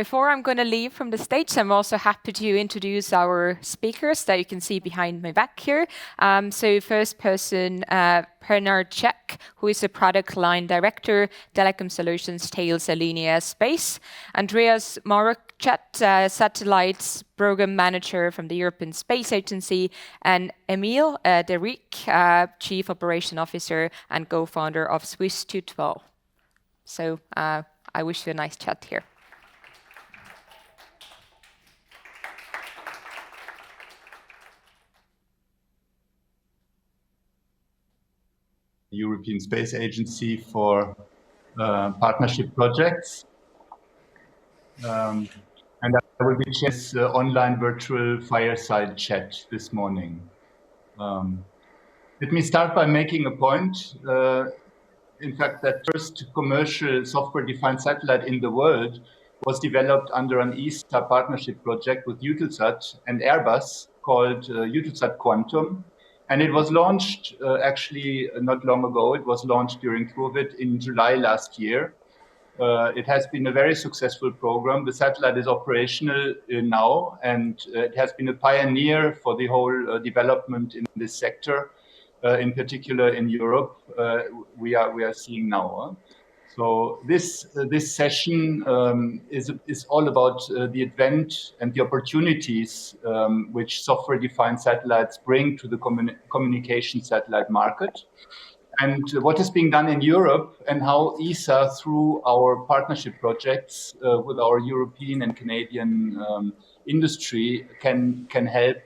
Before I'm going to leave from the stage, I'm also happy to introduce our speakers that you can see behind my back here. So first person, Bernard Jacque, who is the product line director, Telecom Solutions, Thales Alenia Space. Andreas Maurochat, satellites program manager from the European Space Agency, and Emile de Rijk, chief operation officer and co-founder of Swiss 212. So I wish you a nice chat here. European Space Agency for partnership projects. And I will be chairing this online virtual fireside chat this morning. Let me start by making a point. In fact, that first commercial software-defined satellite in the world was developed under an ESA partnership project with Eutelsat and Airbus called Eutelsat Quantum. And it was launched actually not long ago. It was launched during COVID in July last year. It has been a very successful program. The satellite is operational now, and it has been a pioneer for the whole development in this sector, in particular in Europe. We are seeing now. So this session is all about the advent and the opportunities which software-defined satellites bring to the communication satellite market, and what is being done in Europe, and how ESA, through our partnership projects with our European and Canadian industry, can help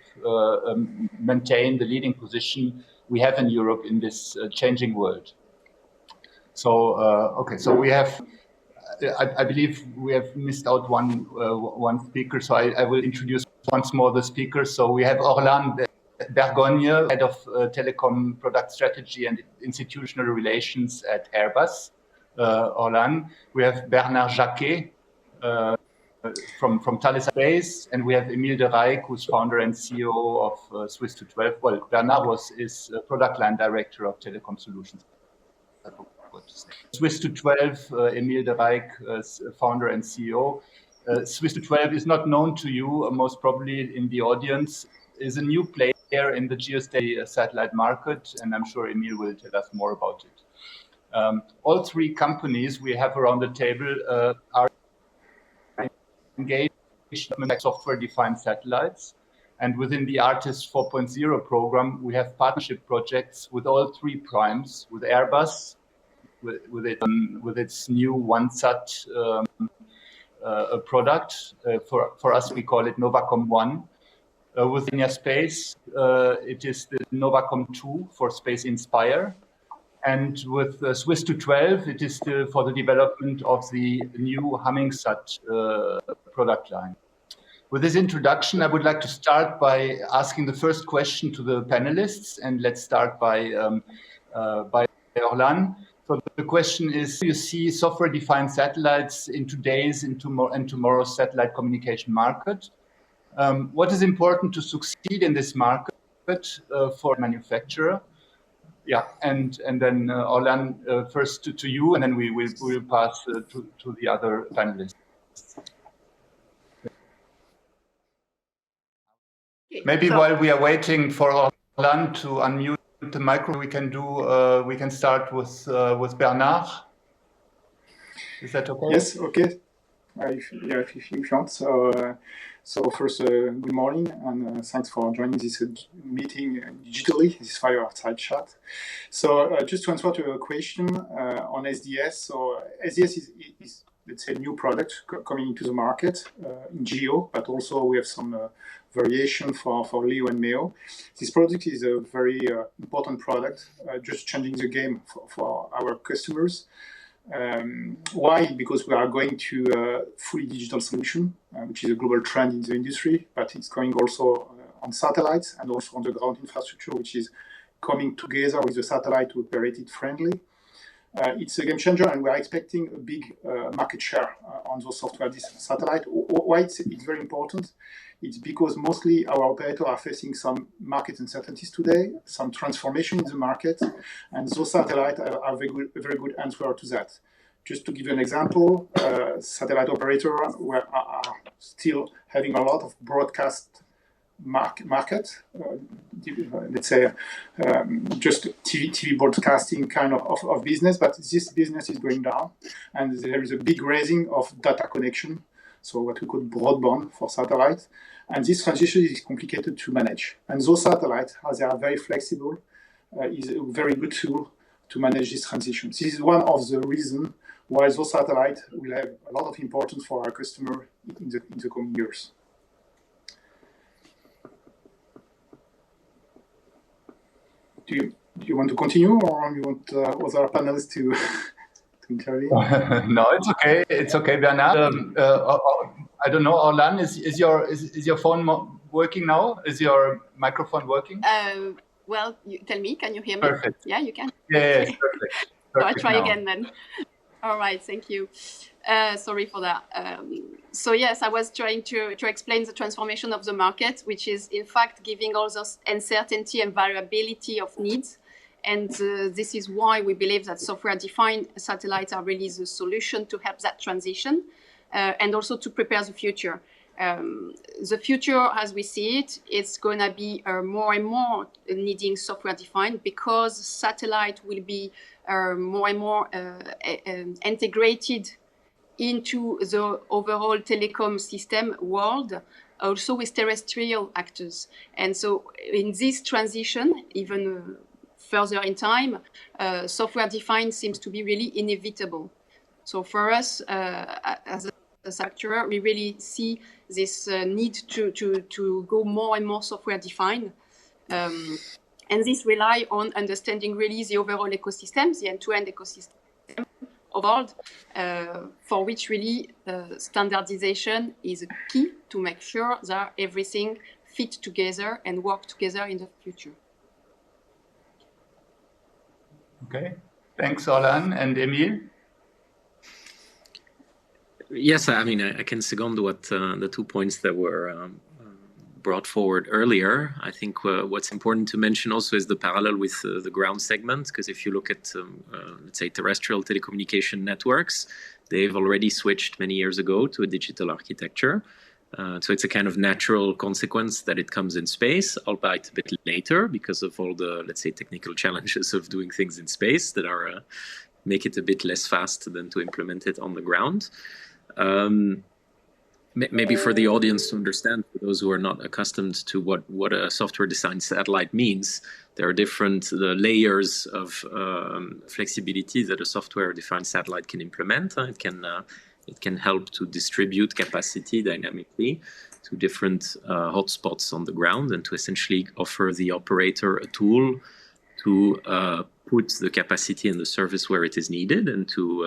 maintain the leading position we have in Europe in this changing world. So, okay, so we have, I believe we have missed out one speaker, so I will introduce once more the speakers. So we have Orlane Bergogne, head of telecom product strategy and institutional relations at Airbus. Orlane. We have Bernard Jacque from Thales Space, and we have Emile de Rijk, who's founder and CEO of Swiss 212. Well, Bernard is product line director of Telecom Solutions. Swiss 212, Emile de Rijk, founder and CEO. Swiss 212 is not known to you, most probably in the audience, is a new player in the geostationary satellite market, and I'm sure Emile will tell us more about it. All three companies we have around the table are engaged in software-defined satellites, and within the Artist 4.0 program, we have partnership projects with all three primes, with Airbus, with its new OneSat product. For us, we call it Novacom 1. With Alenia Space, it is the Novacom 2 for Space Inspire. And with Swiss 212, it is for the development of the new HummingSat product line. With this introduction, I would like to start by asking the first question to the panelists, and let's start by Orlane. So the question is, do you see software-defined satellites in today's and tomorrow's satellite communication market? What is important to succeed in this market for a manufacturer? Yeah, and then Orlane, first to you, and then we will pass to the other panelists. Maybe while we are waiting for Orlane to unmute the micro, we can start with Bernard. Is that okay? Yes, okay. If you want. So first, good morning, and thanks for joining this meeting digitally, this fireside chat. So just to answer to your question on SDS. So SDS is let's say, a new product coming into the market in GEO, but also we have some variation for LEO and MEO. This product is a very important product, just changing the game for our customers. Why? Because we are going to a fully digital solution, which is a global trend in the industry, but it's going also on satellites and also on the ground infrastructure, which is coming together with the satellite to operate it friendly. It's a game changer, and we're expecting a big market share on those software satellite. Why it's very important? It's because mostly our operators are facing some market uncertainties today, some transformation in the market, and those satellites are a very good answer to that. Just to give you an example, satellite operators are still having a lot of broadcast market, let's say just TV broadcasting kind of business, but this business is going down, and there is a big raising of data connection, so what we call broadband for satellites, and this transition is complicated to manage. And those satellites, as they are very flexible, is a very good tool to manage this transition. This is one of the reasons why those satellites will have a lot of importance for our customer in the coming years. Do you want to continue, or you want other panelists to intervene? No, it's okay. It's okay, Bernard. I don't know, Orlan, is your phone working now? Is your microphone working? Well, you tell me. Can you hear me? Perfect. Yeah, you can. Yes, Okay. perfect. So I'll try again then. All right, thank you. Sorry for that. So yes, I was trying to explain the transformation of the market, which is in fact giving all those uncertainty and variability of needs. And this is why we believe that software-defined satellites are really the solution to help that transition and also to prepare the future. The future, as we see it, it's going to be more and more needing software-defined, because satellite will be more and more integrated into the overall telecom system world, also with terrestrial actors. And so in this transition, even further in time, software-defined seems to be really inevitable. So for us, as a sector, we really see this need to go more and more software-defined. And this rely on understanding really the overall ecosystem, the end-to-end ecosystem of world, for which really standardization is a key to make sure that everything fit together and work together in the future. Okay, thanks, Orlan. And Emile? Yes, I mean, I can second what the 2 points that were brought forward earlier. I think what's important to mention also is the parallel with the ground segment, because if you look at, let's say, terrestrial telecommunication networks, they've already switched many years ago to a digital architecture. So it's a kind of natural consequence that it comes in space, albeit a bit later because of all the, let's say, technical challenges of doing things in space that are make it a bit less fast than to implement it on the ground. Maybe for the audience to understand, for those who are not accustomed to what a software-defined satellite means, there are different layers of flexibility that a software-defined satellite can implement. It can help to distribute capacity dynamically to different hotspots on the ground, and to essentially offer the operator a tool to put the capacity and the service where it is needed, and to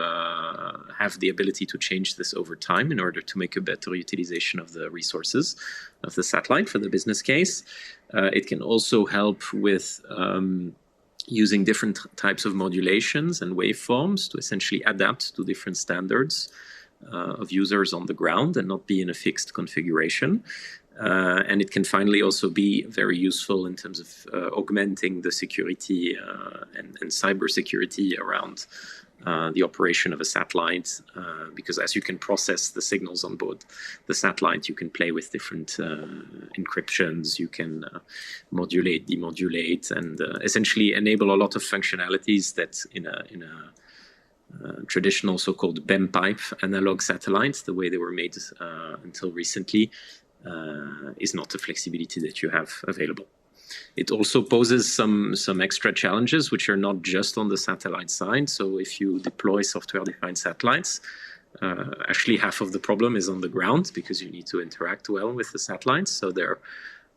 have the ability to change this over time in order to make a better utilization of the resources of the satellite for the business case. It can also help with using different types of modulations and waveforms to essentially adapt to different standards of users on the ground and not be in a fixed configuration. And it can finally also be very useful in terms of augmenting the security and cyber security around the operation of a satellite, because as you can process the signals on board the satellite, you can play with different encryptions, you can modulate, demodulate, and essentially enable a lot of functionalities that in a traditional so-called BEM pipe analog satellites, the way they were made until recently, is not the flexibility that you have available. It also poses some extra challenges, which are not just on the satellite side. So if you deploy software-defined satellites, actually half of the problem is on the ground, because you need to interact well with the satellites. So there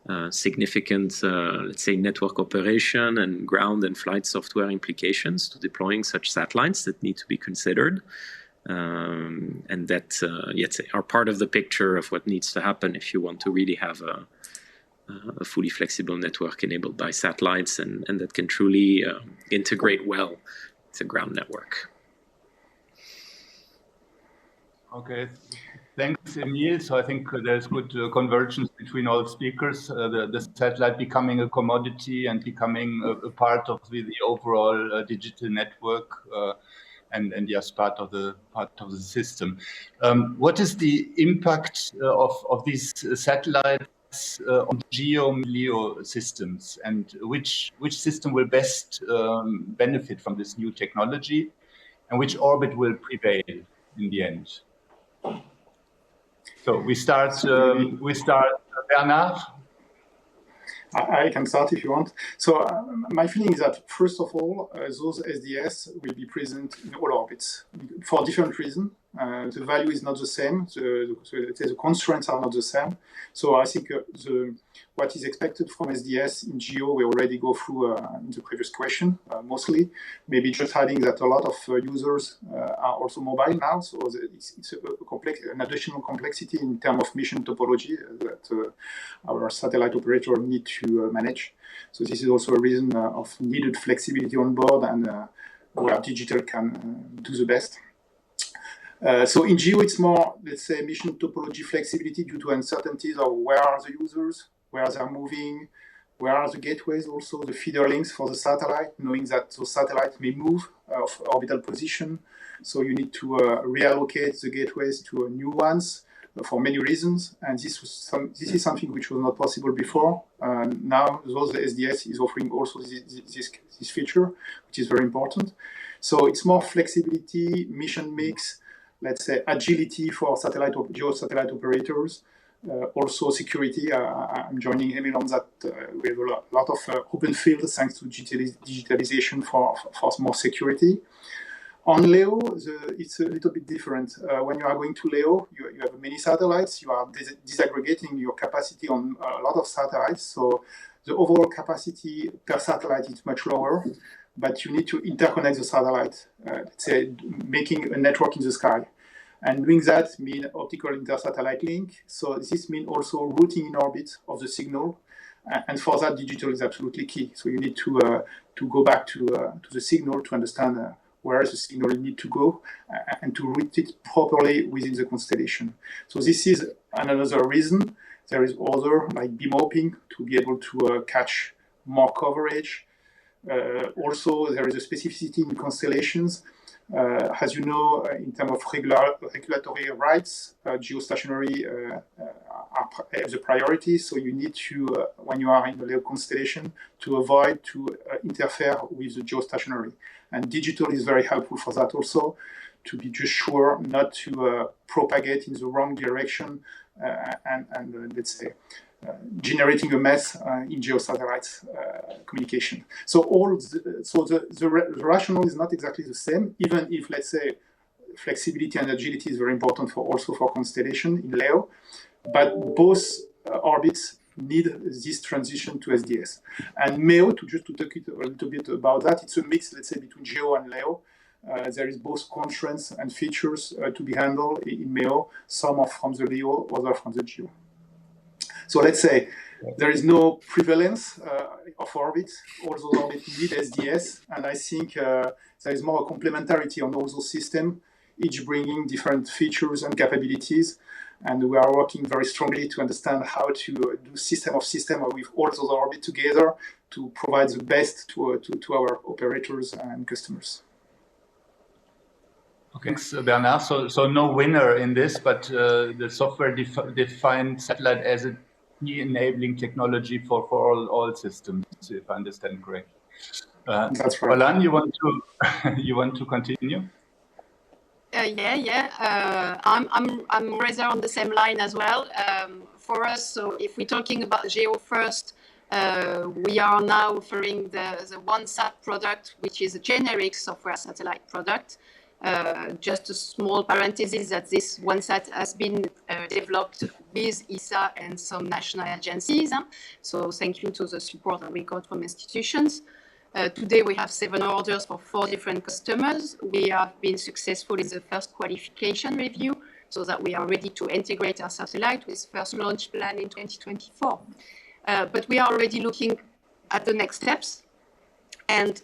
are significant, let's say, network operation and ground and flight software implications to deploying such satellites that need to be considered. And that are part of the picture of what needs to happen if you want to really have a fully flexible network enabled by satellites, and that can truly integrate well with the ground network. Okay, thanks, Emile. So I think there's good convergence between all speakers, the satellite becoming a commodity and becoming a part of the overall digital network. and yes, part of the system. What is the impact of these satellites on GEO and LEO systems, and which system will best benefit from this new technology, and which orbit will prevail in the end? So we start Bernard. I can start if you want. So my feeling is that, first of all, those SDS will be present in all orbits for different reasons. The value is not the same. The constraints are not the same. So I think what is expected from SDS in GEO, we already go through in the previous question, mostly. Maybe just adding that a lot of users are also mobile now. So it's an additional complexity in terms of mission topology that our satellite operator need to manage. So this is also a reason of needed flexibility on board, and where digital can do the best. So in GEO, it's more, let's say, mission topology flexibility due to uncertainties of where are the users, where they are moving, where are the gateways, also the feeder links for the satellite, knowing that those satellites may move of orbital position. So you need to reallocate the gateways to new ones for many reasons. And this is something which was not possible before. Now, those SDS is offering also this feature, which is very important. So it's more flexibility, mission mix, let's say agility for GEO satellite operators, also security. I'm joining Emile on that. We have a lot of open fields thanks to digitalization for more security. On LEO, it's a little bit different. When you are going to LEO, you have many satellites. You are disaggregating your capacity on a lot of satellites. So the overall capacity per satellite is much lower, but you need to interconnect the satellite, let's say making a network in the sky. And doing that means optical inter-satellite link. So this means also routing in orbit of the signal. And for that, digital is absolutely key. So you need to go back to the signal to understand where the signal need to go and to route it properly within the constellation. So this is another reason. There is other, like beam hopping, to be able to catch more coverage. Also, there is a specificity in constellations. As you know, in terms of regulatory rights, geostationary have the priority. So you need to, when you are in the LEO constellation, to avoid to interfere with the geostationary. And digital is very helpful for that also, to be just sure not to propagate in the wrong direction and let's say, generating a mess in geosatellites communication. So the rationale is not exactly the same, even if, let's say, flexibility and agility is very important also for constellation in LEO, but both orbits need this transition to SDS. And MEO, to talk a little bit about that, it's a mix, let's say, between GEO and LEO. There is both constraints and features to be handled in MEO, some are from the LEO, other from the GEO. So let's say there is no prevalence of orbits. All those orbits need SDS, and I think there is more complementarity on all those systems, each bringing different features and capabilities. And we are working very strongly to understand how to do system of system with all those orbits together to provide the best to our operators and customers. Okay, thanks, Bernard. So no winner in this, but the software-defined satellite as a key enabling technology for all systems, if I understand correctly. That's right. Olan, you want to continue? I'm rather on the same line as well. For us, so if we're talking about GEO first, we are now offering the OneSat product, which is a generic software satellite product. Just a small parenthesis that this OneSat has been developed with ESA and some national agencies. So thank you to the support that we got from institutions. Today we have 7 orders for 4 different customers. We have been successful in the first qualification review so that we are ready to integrate our satellite with first launch plan in 2024. But we are already looking at the next steps. And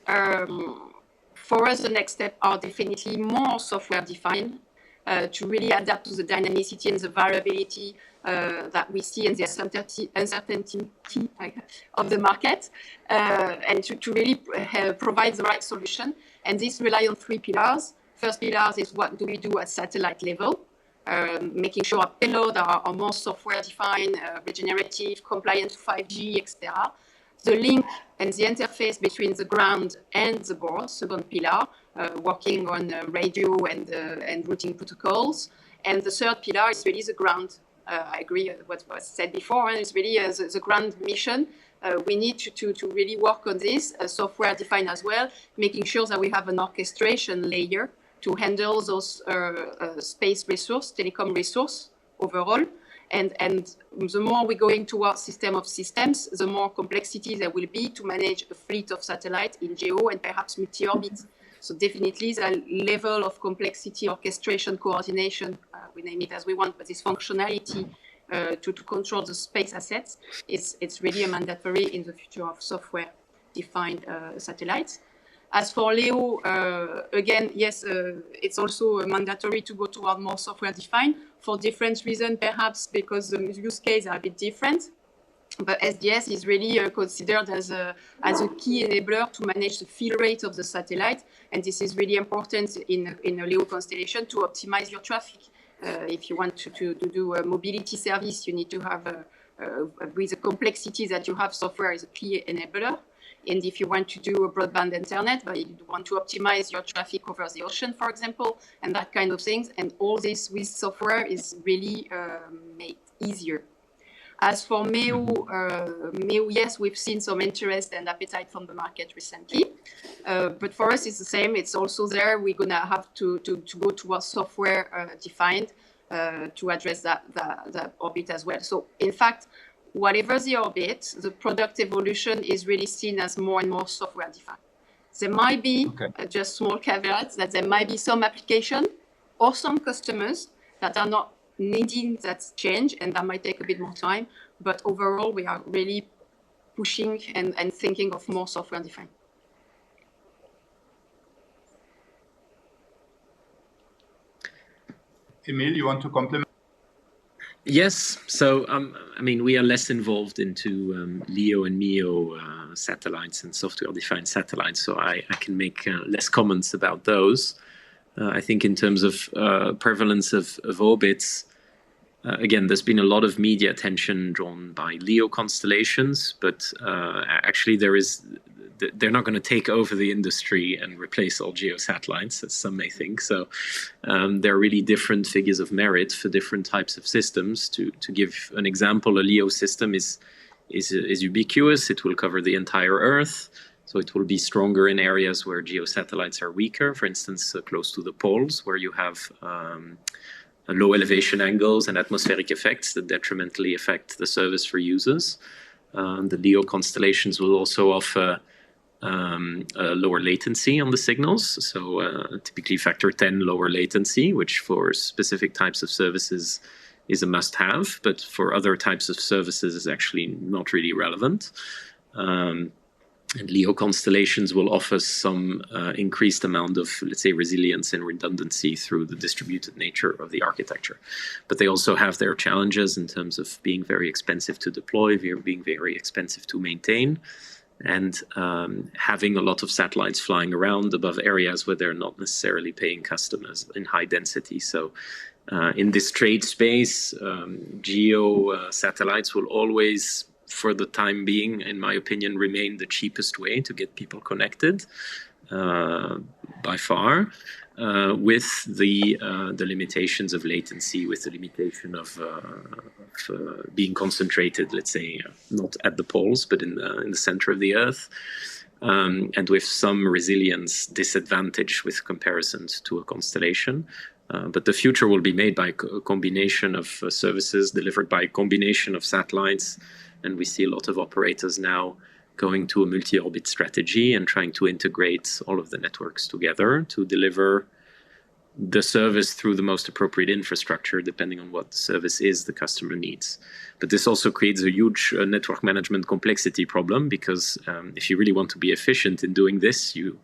for us, the next steps are definitely more software defined to really adapt to the dynamicity and the variability that we see and the uncertainty of the market, and to really provide the right solution. And this relies on 3 pillars. First pillar is what do we do at satellite level, making sure our payload are more software-defined, regenerative, compliant to 5G, etc. The link and the interface between the ground and the board, second pillar, working on radio and routing protocols. And the third pillar is really the ground. I agree with what was said before, and it's really the ground mission. We need to really work on this, software defined as well, making sure that we have an orchestration layer to handle those space resource, telecom resource overall. And the more we're going towards system of systems, the more complexity there will be to manage a fleet of satellites in geo and perhaps multi-orbit. So definitely the level of complexity, orchestration, coordination, we name it as we want, but this functionality to control the space assets, it's really a mandatory in the future of software-defined satellites. As for LEO, again, yes, it's also mandatory to go toward more software-defined for different reasons, perhaps because the use cases are a bit different. But SDS is really considered as a key enabler to manage the fill rate of the satellite. And this is really important in a LEO constellation to optimize your traffic. If you want to do a mobility service, you need to have, with the complexity that you have, software is a key enabler. And if you want to do a broadband internet, but you want to optimize your traffic over the ocean, for example, and that kind of things, and all this with software is really made easier. As for MEO, yes, we've seen some interest and appetite from the market recently. But for us, it's the same. It's also there. We're going to have to go towards software defined to address that orbit as well. So, in fact, whatever the orbit, the product evolution is really seen as more and more software defined. There might be just small caveats that there might be some application or some customers that are not needing that change, and that might take a bit more time. But overall, we are really pushing and thinking of more software defined. Emile, you want to complement? Yes. So, I mean, we are less involved into LEO and MEO satellites and software-defined satellites, so I can make less comments about those. I think in terms of prevalence of orbits, again, there's been a lot of media attention drawn by LEO constellations, but actually they're not going to take over the industry and replace all GEO satellites, as some may think. So there are really different figures of merit for different types of systems. To give an example, a LEO system is ubiquitous. It will cover the entire Earth. So it will be stronger in areas where GEO satellites are weaker, for instance, close to the poles, where you have low elevation angles and atmospheric effects that detrimentally affect the service for users. The LEO constellations will also offer lower latency on the signals, so typically factor 10 lower latency, which for specific types of services is a must-have, but for other types of services is actually not really relevant. And LEO constellations will offer some increased amount of, let's say, resilience and redundancy through the distributed nature of the architecture. But they also have their challenges in terms of being very expensive to deploy, being very expensive to maintain, and having a lot of satellites flying around above areas where they're not necessarily paying customers in high density. So in this trade space, GEO satellites will always, for the time being, in my opinion, remain the cheapest way to get people connected by far, with the limitations of latency, with the limitation of being concentrated, let's say, not at the poles, but in the center of the Earth, and with some resilience disadvantage with comparisons to a constellation. But the future will be made by a combination of services delivered by a combination of satellites. And we see a lot of operators now going to a multi-orbit strategy and trying to integrate all of the networks together to deliver the service through the most appropriate infrastructure, depending on what the service is the customer needs. But this also creates a huge network management complexity problem, because if you really want to be efficient in doing this, you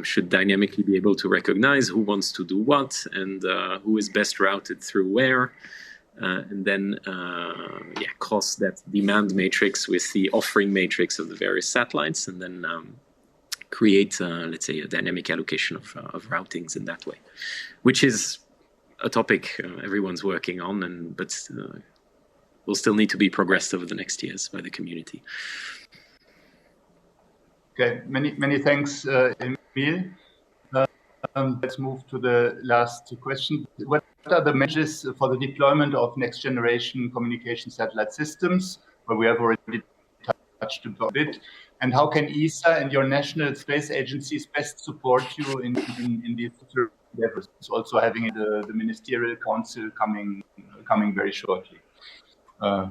should dynamically be able to recognize who wants to do what and who is best routed through where. And then cross that demand matrix with the offering matrix of the various satellites, and then create, let's say, a dynamic allocation of routings in that way, which is a topic everyone's working on, but will still need to be progressed over the next years by the community. Okay, many thanks, Emile. Let's move to the last question. What are the measures for the deployment of next generation communication satellite systems, where we have already touched a bit, and how can ESA and your national space agencies best support you in these endeavors, also having the ministerial council coming very shortly?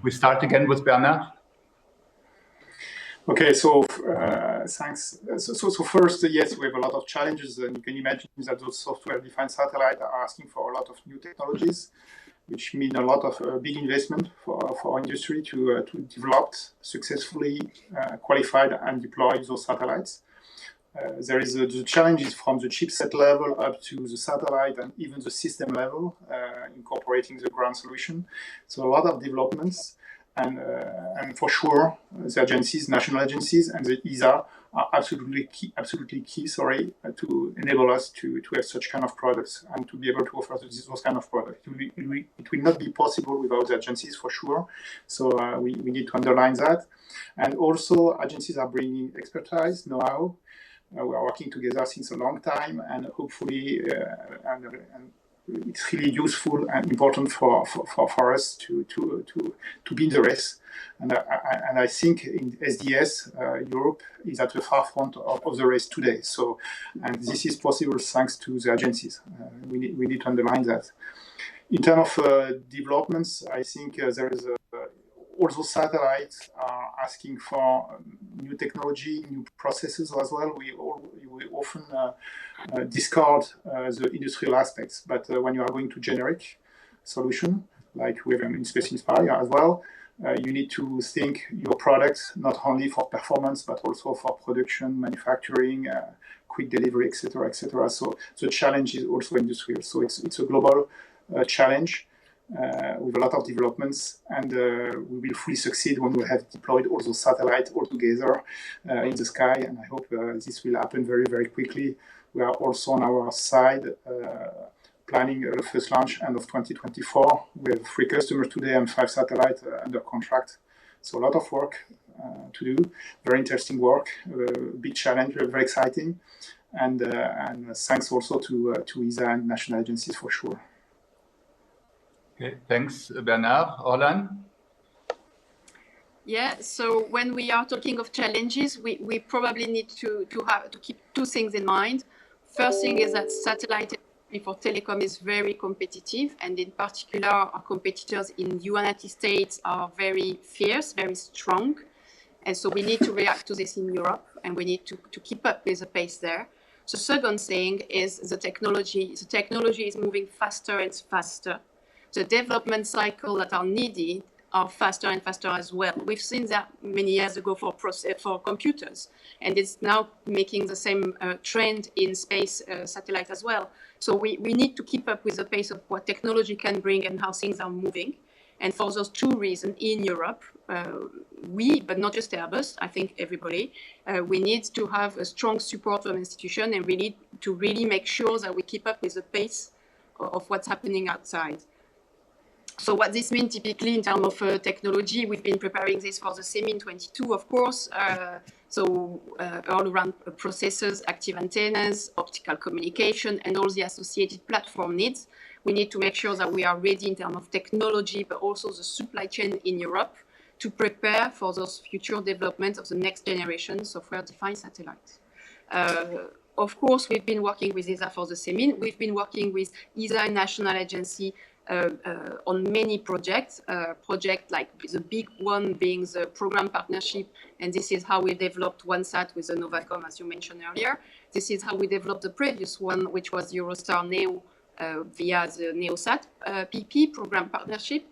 We start again with Bernard. Okay, so thanks. So first, yes, we have a lot of challenges, and you can imagine that those software-defined satellites are asking for a lot of new technologies, which mean a lot of big investment for our industry to develop successfully, qualified and deploy those satellites. There is the challenges from the chipset level up to the satellite and even the system level, incorporating the ground solution. So a lot of developments. And for sure, the agencies, national agencies, and the ESA are absolutely key, to enable us to have such kind of products and to be able to offer those kind of products. It will not be possible without the agencies, for sure. So we need to underline that. And also, agencies are bringing expertise, know-how. We are working together since a long time, and hopefully, it's really useful and important for us to be in the race. And I think in SDS, Europe is at the forefront of the race today. So, and this is possible thanks to the agencies. We need to underline that. In terms of developments, I think there is also satellites are asking for new technology, new processes as well. We often discard the industrial aspects, but when you are going to generic solution, like we have in Space Inspire as well, you need to think your products not only for performance, but also for production, manufacturing, quick delivery, etc., etc. So the challenge is also industrial. So it's a global challenge. With a lot of developments, and we will fully succeed when we have deployed all those satellites all together in the sky, and I hope this will happen very, very quickly. We are also on our side planning the first launch end of 2024. We have 3 customers today and 5 satellites under contract. So a lot of work to do, very interesting work, big challenge, very exciting, and thanks also to ESA and national agencies for sure. Okay, thanks, Bernard. Orlan? Yeah, so when we are talking of challenges, we probably need to keep 2 things in mind. First thing is that satellite for telecom is very competitive, and in particular, our competitors in the United States are very fierce, very strong, and so we need to react to this in Europe, and we need to keep up with the pace there. The second thing is the technology. The technology is moving faster and faster. The development cycle that are needed are faster and faster as well. We've seen that many years ago for computers, and it's now making the same trend in space satellite as well. So we need to keep up with the pace of what technology can bring and how things are moving. And for those 2 reasons, in Europe, but not just Airbus, I think everybody, we need to have a strong support from institution, and we need to really make sure that we keep up with the pace of what's happening outside. So what this means typically in terms of technology, we've been preparing this for the SEMIN 22, of course. All around processors, active antennas, optical communication, and all the associated platform needs. We need to make sure that we are ready in terms of technology, but also the supply chain in Europe to prepare for those future developments of the next generation software-defined satellites. Of course, we've been working with ESA for the SEMIN. We've been working with ESA and national agency on many projects like the big one being the program partnership, and this is how we developed OneSat with the Novacom, as you mentioned earlier. This is how we developed the previous one, which was Eurostar Neo via the NeoSat PP program partnership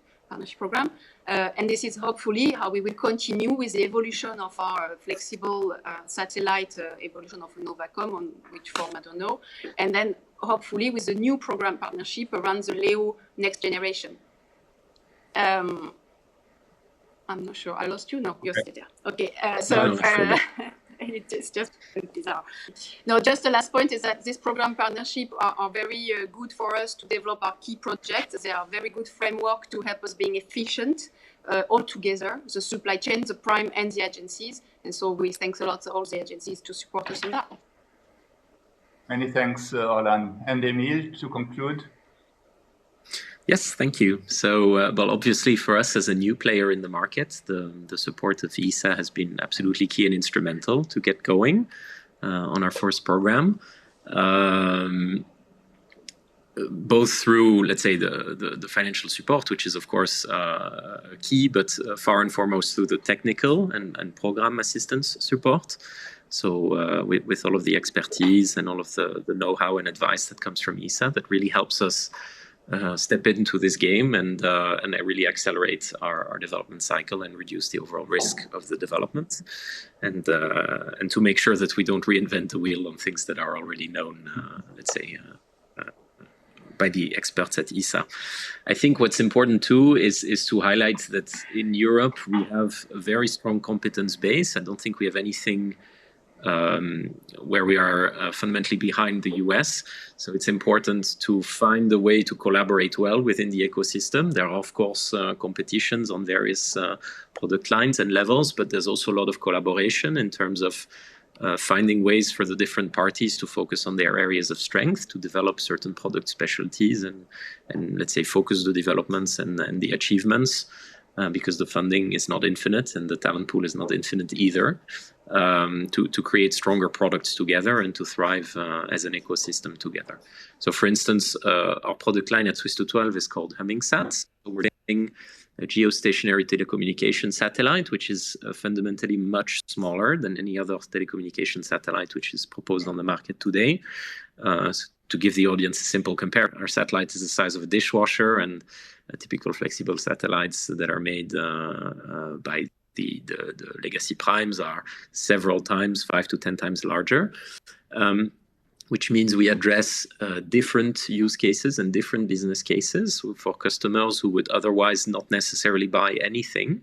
program, and this is hopefully how we will continue with the evolution of our flexible satellite evolution of Novacom, on which form I don't know, and then hopefully with the new program partnership around the LEO next generation. I'm not sure. I lost you? No, you're still there. Okay. It's just bizarre. No, just the last point is that this program partnership are very good for us to develop our key projects. They are very good framework to help us being efficient all together, the supply chain, the prime and the agencies. And so we thanks a lot to all the agencies to support us in that. Many thanks, Orlan. And Emile, to conclude. Yes, thank you. So, well, obviously for us as a new player in the market, the support of ESA has been absolutely key and instrumental to get going on our first program. Both through, let's say, the financial support, which is of course key, but far and foremost through the technical and program assistance support. So with all of the expertise and all of the know-how and advice that comes from ESA, that really helps us step into this game and really accelerate our development cycle and reduce the overall risk of the development, and to make sure that we don't reinvent the wheel on things that are already known, let's say, by the experts at ESA. I think what's important too is to highlight that in Europe we have a very strong competence base. I don't think we have anything where we are fundamentally behind the US. So it's important to find a way to collaborate well within the ecosystem. There are, of course, competitions on various product lines and levels, but there's also a lot of collaboration in terms of finding ways for the different parties to focus on their areas of strength, to develop certain product specialties and let's say, focus the developments and the achievements, because the funding is not infinite and the talent pool is not infinite either, to create stronger products together and to thrive as an ecosystem together. So for instance, our product line at Swiss 212 is called HummingSat. So we're doing a geostationary telecommunication satellite, which is fundamentally much smaller than any other telecommunication satellite which is proposed on the market today. To give the audience a simple comparison, our satellite is the size of a dishwasher, and typical flexible satellites that are made by the legacy primes are several times, 5 to 10 times larger, which means we address different use cases and different business cases for customers who would otherwise not necessarily buy anything.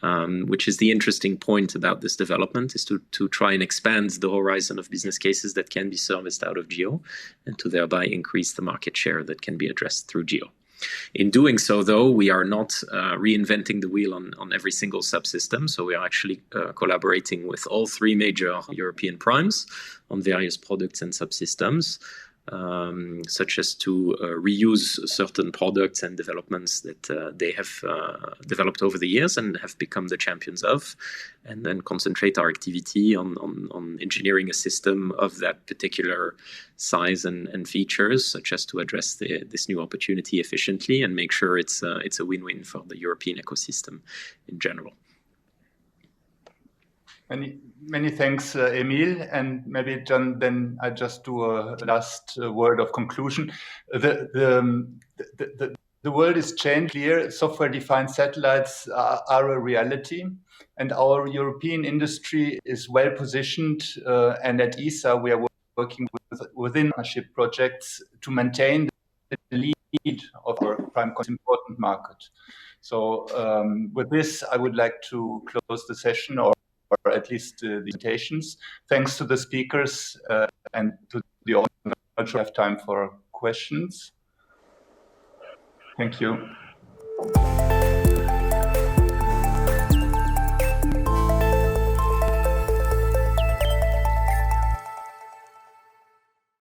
Which is the interesting point about this development, is to try and expand the horizon of business cases that can be serviced out of GEO, and to thereby increase the market share that can be addressed through GEO. In doing so, though, we are not reinventing the wheel on every single subsystem. So we are actually collaborating with all three major European primes on various products and subsystems, such as to reuse certain products and developments that they have developed over the years and have become the champions of, and then concentrate our activity on engineering a system of that particular size and features, such as to address this new opportunity efficiently and make sure it's a win-win for the European ecosystem in general. Many thanks, Emile. And maybe, John, then I just do a last word of conclusion. The world is changed here. Software-defined satellites are a reality, and our European industry is well positioned. And at ESA, we are working within partnership projects to maintain the lead of our prime important market. So with this, I would like to close the session, or at least the invitations. Thanks to the speakers and to the audience. I'm sure I have time for questions. Thank you.